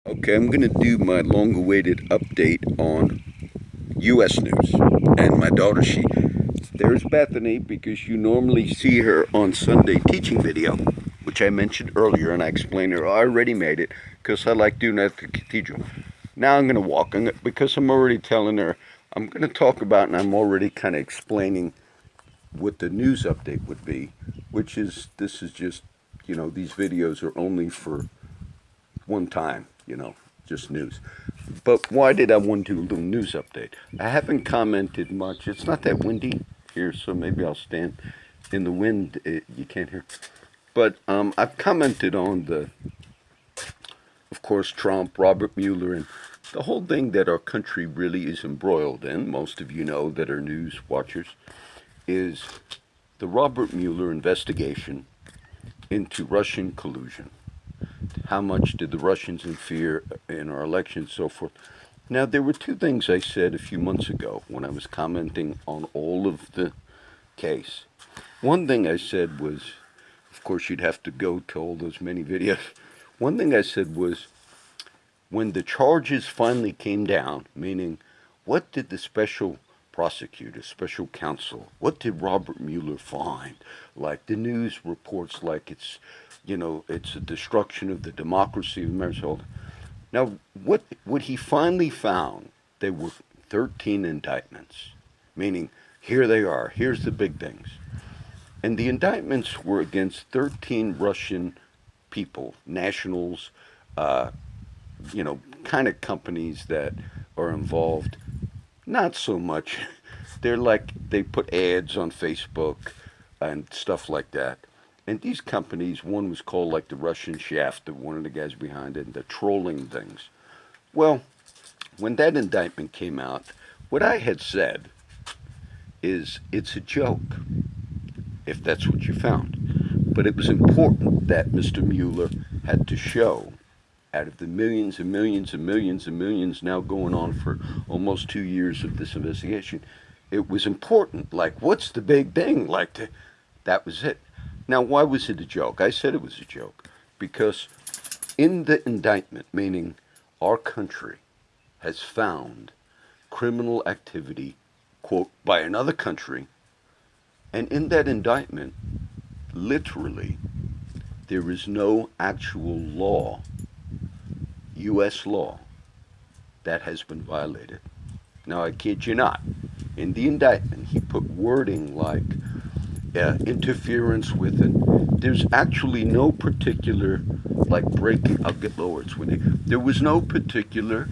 Okay, I'm going to do my long-awaited update on U.S. news. And my daughter, there's Bethany, because you normally see her on Sunday teaching video, which I mentioned earlier, and I explained to her, I already made it, because I like doing that at the cathedral. Now I'm going to walk, because I'm already telling her, I'm going to talk about, and I'm already kind of explaining what the news update would be, which is, this is just, these videos are only for one time, just news. But why did I want to do a little news update? I haven't commented much. It's not that windy here, so maybe I'll stand in the wind. You can't hear. But I've commented on of course, Trump, Robert Mueller, and the whole thing that our country really is embroiled in. Most of you know that are news watchers, is the Robert Mueller investigation into Russian collusion. How much did the Russians interfere in our elections, so forth. Now, there were two things I said a few months ago when I was commenting on all of the case. One thing I said was, of course, you'd have to go to all those many videos. One thing I said was, when the charges finally came down, meaning, what did the special prosecutor, special counsel, what did Robert Mueller find? Like the news reports, like it's a destruction of the democracy of America. Now, what he finally found, there were 13 indictments, meaning here they are, here's the big things. And the indictments were against 13 Russian people, nationals, kind of companies that are involved. Not so much. They're like, they put ads on Facebook and stuff like that. And these companies, one was called like the Russian Shaft, one of the guys behind it, and the trolling things. Well, when that indictment came out, what I had said is it's a joke, if that's what you found. But it was important that Mr. Mueller had to show, out of the millions and millions and millions and millions now going on for almost 2 years of this investigation, it was important. Like, what's the big thing? That was it. Now, why was it a joke? I said it was a joke because in the indictment, meaning our country has found criminal activity, quote, by another country, and in that indictment, literally, there is no actual law, U.S. law, that has been violated. Now, I kid you not. In the indictment, he put wording like interference with it. There's actually no particular, like breaking, I'll get lower, it's windy. There was no particular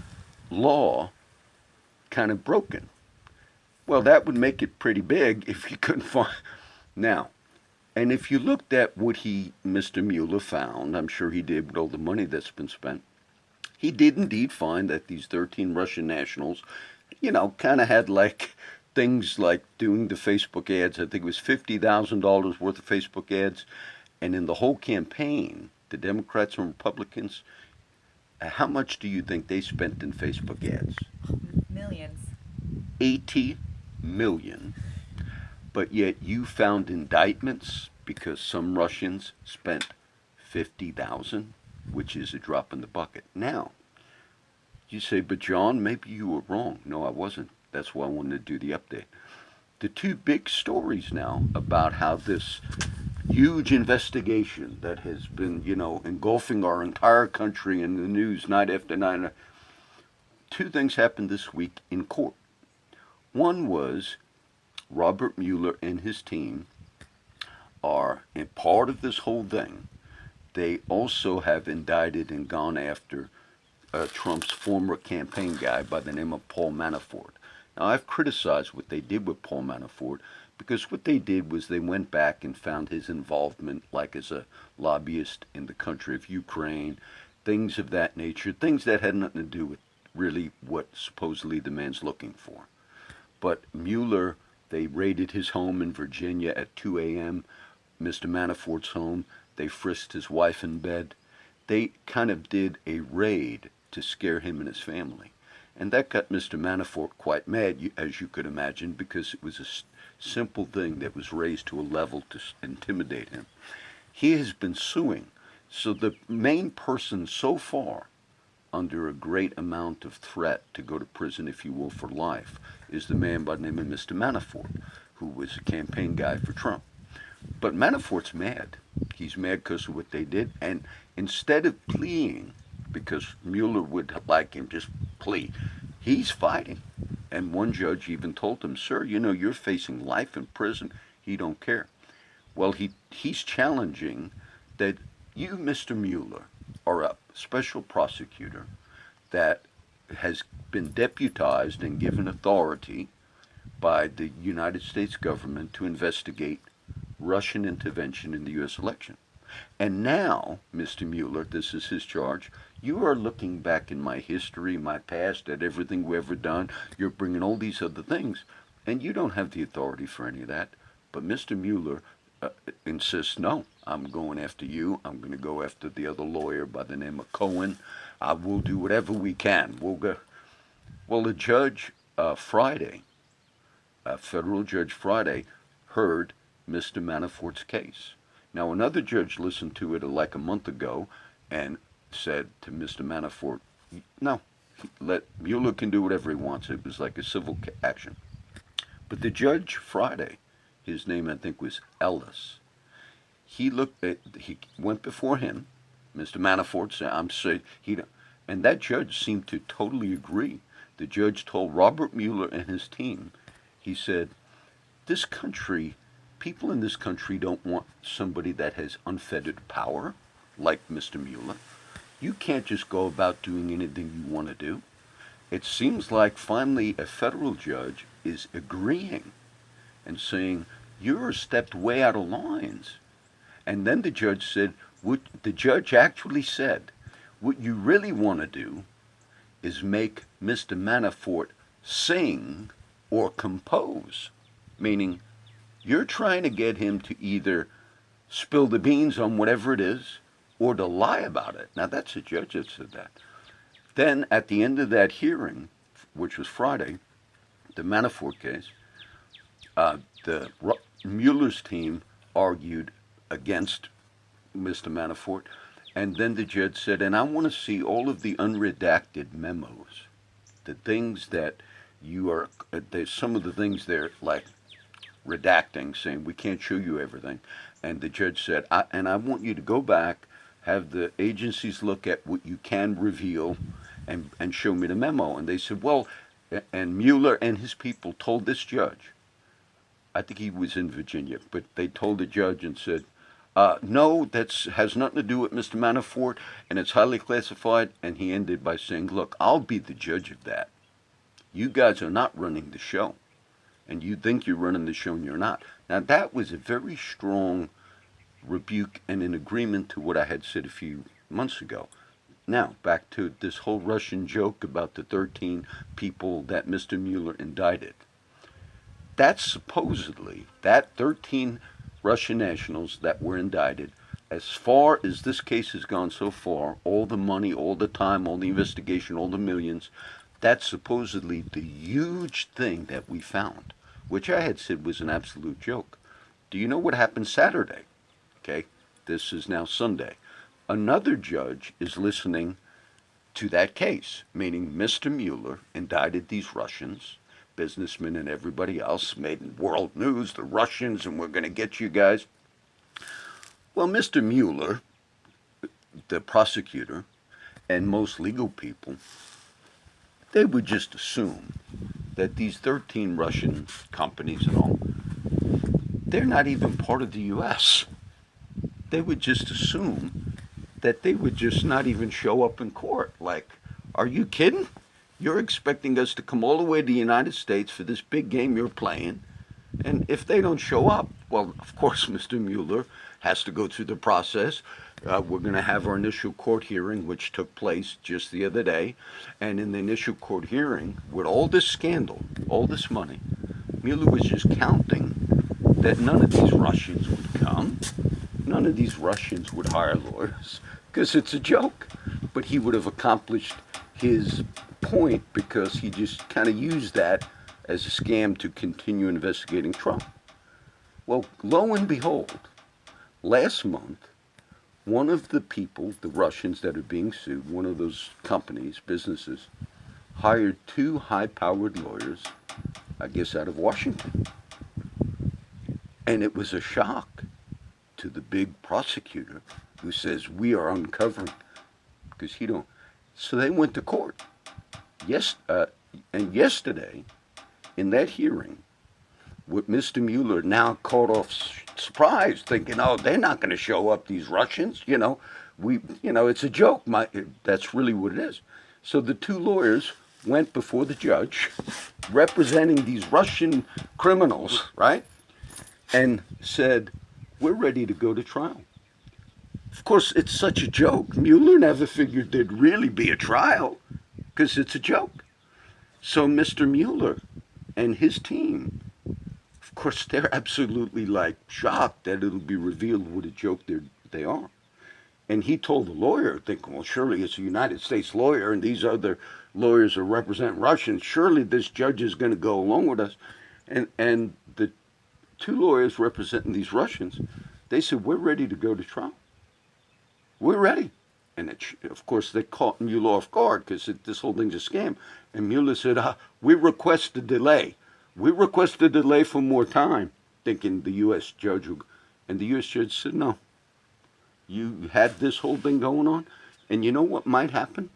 law kind of broken. Well, that would make it pretty big if you couldn't find. Now, and if you looked at what Mr. Mueller found, I'm sure he did with all the money that's been spent, he did indeed find that these 13 Russian nationals, kind of had like things like doing the Facebook ads. I think it was $50,000 worth of Facebook ads. And in the whole campaign, the Democrats and Republicans, how much do you think they spent in Facebook ads? Millions. 80 million. But yet you found indictments because some Russians spent 50,000, which is a drop in the bucket. Now, you say, but John, maybe you were wrong. No, I wasn't. That's why I wanted to do the update. The two big stories now about how this huge investigation that has been, engulfing our entire country in the news night after night. Two things happened this week in court. One was Robert Mueller and his team are in part of this whole thing. They also have indicted and gone after Trump's former campaign guy by the name of Paul Manafort. Now, I've criticized what they did with Paul Manafort because what they did was they went back and found his involvement, like as a lobbyist in the country of Ukraine, things of that nature, things that had nothing to do with really what supposedly the man's looking for. But Mueller, they raided his home in Virginia at 2 a.m., Mr. Manafort's home. They frisked his wife in bed. They kind of did a raid to scare him and his family. And that got Mr. Manafort quite mad, as you could imagine, because it was a simple thing that was raised to a level to intimidate him. He has been suing. So the main person so far under a great amount of threat to go to prison, if you will, for life, is the man by the name of Mr. Manafort, who was a campaign guy for Trump. But Manafort's mad. He's mad because of what they did. And instead of pleading, because Mueller would like him just plea, he's fighting. And one judge even told him, sir, you know, you're facing life in prison. He don't care. Well, he's challenging that you, Mr. Mueller, are a special prosecutor that has been deputized and given authority by the United States government to investigate Russian intervention in the U.S. election. And now, Mr. Mueller, this is his charge, you are looking back in my history, my past, at everything we've ever done. You're bringing all these other things, and you don't have the authority for any of that. But Mr. Mueller insists, no, I'm going after you. I'm going to go after the other lawyer by the name of Cohen. We'll do whatever we can. We'll go. Well, the judge Friday, federal judge Friday, heard Mr. Manafort's case. Now, another judge listened to it like a month ago and said to Mr. Manafort, no, let Mueller can do whatever he wants. It was like a civil action. But the judge Friday, his name I think was Ellis, he went before him. Mr. Manafort said, I'm saying and that judge seemed to totally agree. The judge told Robert Mueller and his team, he said, this country, people in this country don't want somebody that has unfettered power like Mr. Mueller. You can't just go about doing anything you want to do. It seems like finally a federal judge is agreeing and saying, you're stepped way out of lines. And then the judge said, the judge actually said, what you really want to do is make Mr. Manafort sing or compose, meaning you're trying to get him to either spill the beans on whatever it is or to lie about it. Now, that's a judge that said that. Then, at the end of that hearing, which was Friday, the Manafort case, Mueller's team argued against Mr. Manafort, and then the judge said, and I want to see all of the unredacted memos, the things that you are, there's some of the things they're like redacting, saying we can't show you everything. And the judge said, and I want you to go back, have the agencies look at what you can reveal and show me the memo. And they said, well, and Mueller and his people told this judge, I think he was in Virginia, but they told the judge and said, no, that has nothing to do with Mr. Manafort, and it's highly classified. And he ended by saying, look, I'll be the judge of that. You guys are not running the show. And you think you're running the show and you're not. Now, that was a very strong rebuke and an agreement to what I had said a few months ago. Now, back to this whole Russian joke about the 13 people that Mr. Mueller indicted. That's supposedly, that 13 Russian nationals that were indicted, as far as this case has gone so far, all the money, all the time, all the investigation, all the millions, that's supposedly the huge thing that we found, which I had said was an absolute joke. Do you know what happened Saturday? Okay, this is now Sunday. Another judge is listening to that case, meaning Mr. Mueller indicted these Russians, businessmen and everybody else, made world news, the Russians, and we're going to get you guys. Well, Mr. Mueller, the prosecutor, and most legal people, they would just assume that these 13 Russian companies and all, they're not even part of the U.S. They would just assume that they would just not even show up in court. Like, are you kidding? You're expecting us to come all the way to the United States for this big game you're playing, and if they don't show up, well, of course, Mr. Mueller has to go through the process. We're going to have our initial court hearing, which took place just the other day. And in the initial court hearing, with all this scandal, all this money, Mueller was just counting that none of these Russians would come. None of these Russians would hire lawyers, because it's a joke. But he would have accomplished his point because he just kind of used that as a scam to continue investigating Trump. Well, lo and behold, last month, one of the people, the Russians that are being sued, one of those companies, businesses, hired two high-powered lawyers, I guess out of Washington. And it was a shock to the big prosecutor who says, we are uncovering, because he don't. So they went to court. And yesterday, in that hearing, with Mr. Mueller now caught off surprise, thinking, oh, they're not going to show up, these Russians, it's a joke. That's really what it is. So the two lawyers went before the judge, representing these Russian criminals, right? And said, we're ready to go to trial. Of course, it's such a joke. Mueller never figured there'd really be a trial, because it's a joke. So Mr. Mueller and his team, of course, they're absolutely shocked that it'll be revealed what a joke they are. And he told the lawyer, thinking, well, surely it's a United States lawyer and these other lawyers are representing Russians. Surely this judge is going to go along with us. And the two lawyers representing these Russians, they said, we're ready to go to trial. We're ready. And of course, they caught Mueller off guard because this whole thing's a scam. And Mueller said, we request a delay. We request a delay for more time, thinking the U.S. judge would. And the U.S. judge said, no. You had this whole thing going on. And you know what might happen?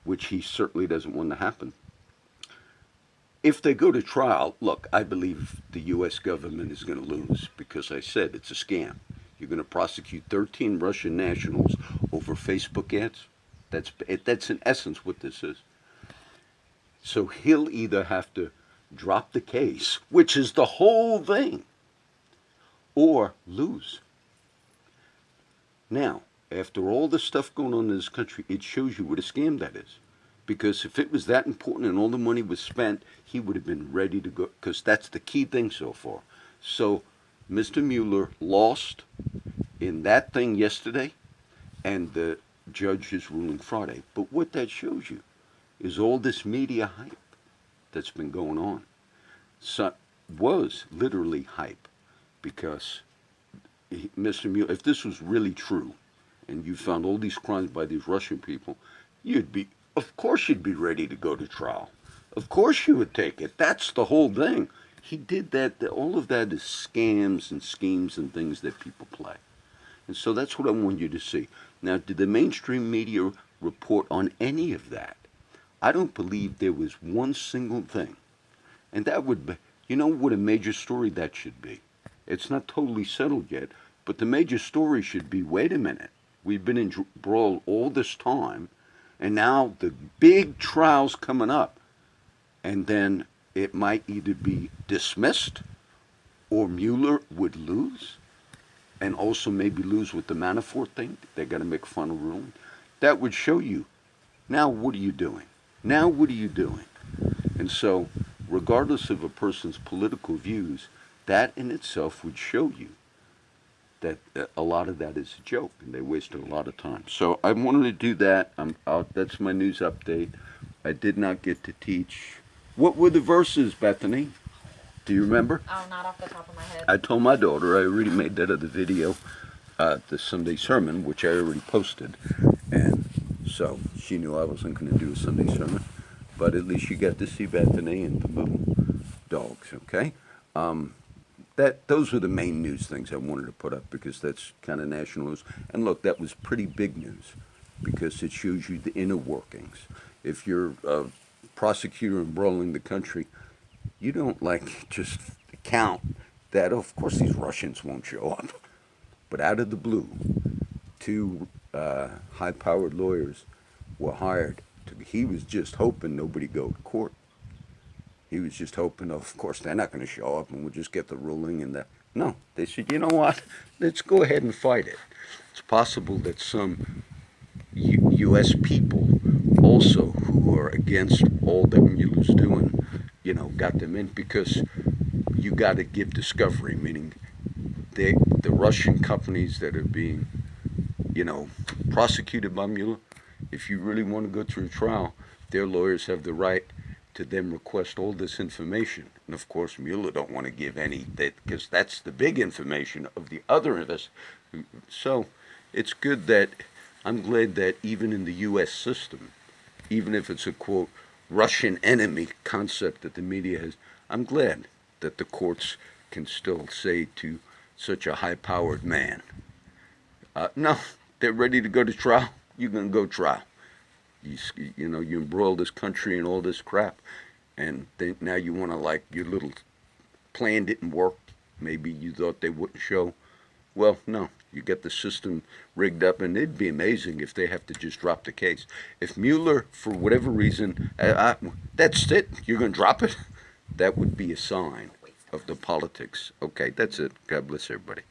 Which he certainly doesn't want to happen. If they go to trial, look, I believe the U.S. government is going to lose because I said it's a scam. You're going to prosecute 13 Russian nationals over Facebook ads. That's in essence what this is. So he'll either have to drop the case, which is the whole thing, or lose. Now, after all the stuff going on in this country, it shows you what a scam that is. Because if it was that important and all the money was spent, he would have been ready to go, because that's the key thing so far. So Mr. Mueller lost in that thing yesterday, and the judge is ruling Friday. But what that shows you is all this media hype that's been going on was literally hype, because Mr. Mueller, if this was really true, and you found all these crimes by these Russian people, of course you'd be ready to go to trial. Of course you would take it. That's the whole thing. He did that. All of that is scams and schemes and things that people play. And so that's what I want you to see. Now, did the mainstream media report on any of that? I don't believe there was one single thing. And that would be, you know what a major story that should be? It's not totally settled yet, but the major story should be, wait a minute, we've been in brawl all this time, and now the big trial's coming up. And then it might either be dismissed, or Mueller would lose, and also maybe lose with the Manafort thing. They're going to make a final ruling. That would show you, now what are you doing? Now what are you doing? And so, regardless of a person's political views, that in itself would show you that a lot of that is a joke, and they wasted a lot of time. So I wanted to do that. That's my news update. I did not get to teach. What were the verses, Bethany? Do you remember? Oh, not off the top of my head. I told my daughter, I already made that other video, the Sunday sermon, which I already posted. And so she knew I wasn't going to do a Sunday sermon. But at least you got to see Bethany and the little dogs, okay? Those were the main news things I wanted to put up, because that's kind of national news. And look, that was pretty big news, because it shows you the inner workings. If you're a prosecutor embroiling the country, you don't just count that, of course these Russians won't show up. But out of the blue, two high-powered lawyers were hired. He was just hoping nobody go to court. He was just hoping, of course, they're not going to show up and we'll just get the ruling. And no, they said, you know what, let's go ahead and fight it. It's possible that some U.S. people also who are against all that Mueller's doing, got them in, because you got to give discovery, meaning the Russian companies that are being, prosecuted by Mueller, if you really want to go through a trial, their lawyers have the right to then request all this information. And of course, Mueller don't want to give any, because that's the big information of the other investors. So it's good that I'm glad that even in the U.S. system, even if it's a quote Russian enemy concept that the media has, I'm glad that the courts can still say to such a high-powered man, no, they're ready to go to trial. You're gonna go trial. You, you know, you embroil this country in all this crap, and then now you want to, like, your little plan didn't work. Maybe you thought they wouldn't show. Well, no, you get the system rigged up, and it'd be amazing if they have to just drop the case. If Mueller, for whatever reason, that's it, you're going to drop it, that would be a sign of the politics. Okay, that's it. God bless everybody.